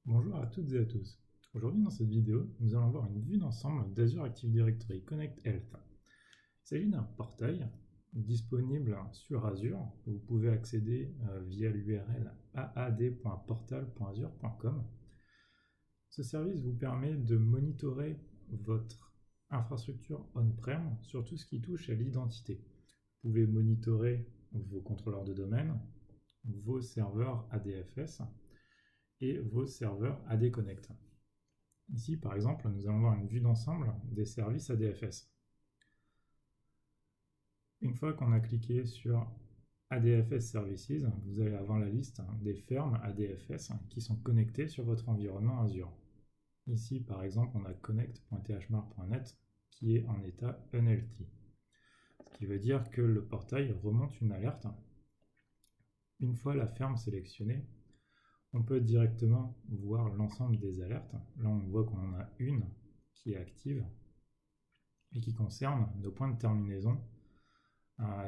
Bonjour à toutes et à tous. Aujourd'hui dans cette vidéo, nous allons voir une vue d'ensemble d'Azure Active Directory Connect Health. Il s'agit d'un portail disponible sur Azure. Vous pouvez accéder via l'URL aad.portal.azure.com. Ce service vous permet de monitorer votre infrastructure on-prem sur tout ce qui touche à l'identité. Vous pouvez monitorer vos contrôleurs de domaine, vos serveurs ADFS, et vos serveurs AD Connect. Ici, par exemple, nous allons voir une vue d'ensemble des services ADFS. Une fois qu'on a cliqué sur ADFS Services, vous allez avoir la liste des fermes ADFS qui sont connectées sur votre environnement Azure. Ici, par exemple, on a connect.thmar.net qui est en état unhealthy. Ce qui veut dire que le portail remonte une alerte. Une fois la ferme sélectionnée, on peut directement voir l'ensemble des alertes. Là, on voit qu'on en a une qui est active et qui concerne nos points de terminaison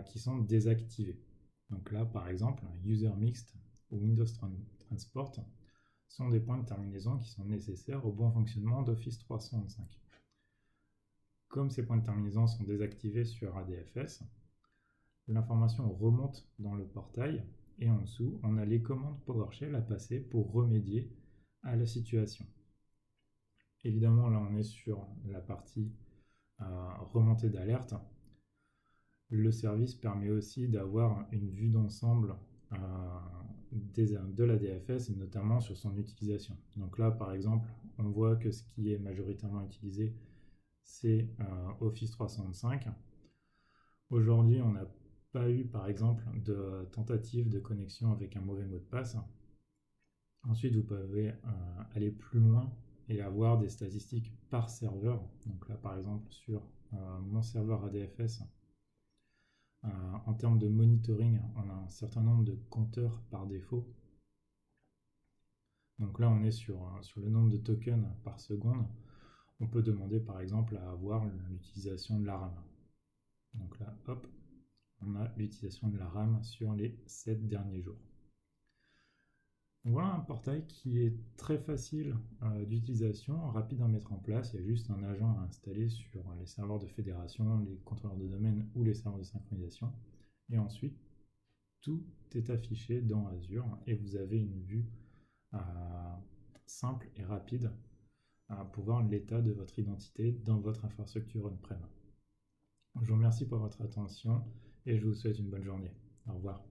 qui sont désactivés. Donc là, par exemple, User Mixed ou Windows Transport sont des points de terminaison qui sont nécessaires au bon fonctionnement d'Office 365. Comme ces points de terminaison sont désactivés sur ADFS, l'information remonte dans le portail. Et en dessous, on a les commandes PowerShell à passer pour remédier à la situation. Évidemment, là, on est sur la partie remontée d'alerte. Le service permet aussi d'avoir une vue d'ensemble de la DFS et notamment sur son utilisation. Donc là, par exemple, on voit que ce qui est majoritairement utilisé, c'est Office 365. Aujourd'hui, on n'a pas eu par exemple de tentative de connexion avec un mauvais mot de passe. Ensuite, vous pouvez aller plus loin et avoir des statistiques par serveur. Donc là, par exemple, sur mon serveur ADFS, en termes de monitoring, on a un certain nombre de compteurs par défaut. Donc là, on est sur le nombre de tokens par seconde. On peut demander par exemple à avoir l'utilisation de la RAM. Donc là, hop, on a l'utilisation de la RAM sur les 7 derniers jours. Donc voilà un portail qui est très facile d'utilisation, rapide à mettre en place. Il y a juste un agent à installer sur les serveurs de fédération, les contrôleurs de domaine ou les serveurs de synchronisation. Et ensuite, tout est affiché dans Azure et vous avez une vue simple et rapide pour voir l'état de votre identité dans votre infrastructure on-prem. Je vous remercie pour votre attention et je vous souhaite une bonne journée. Au revoir.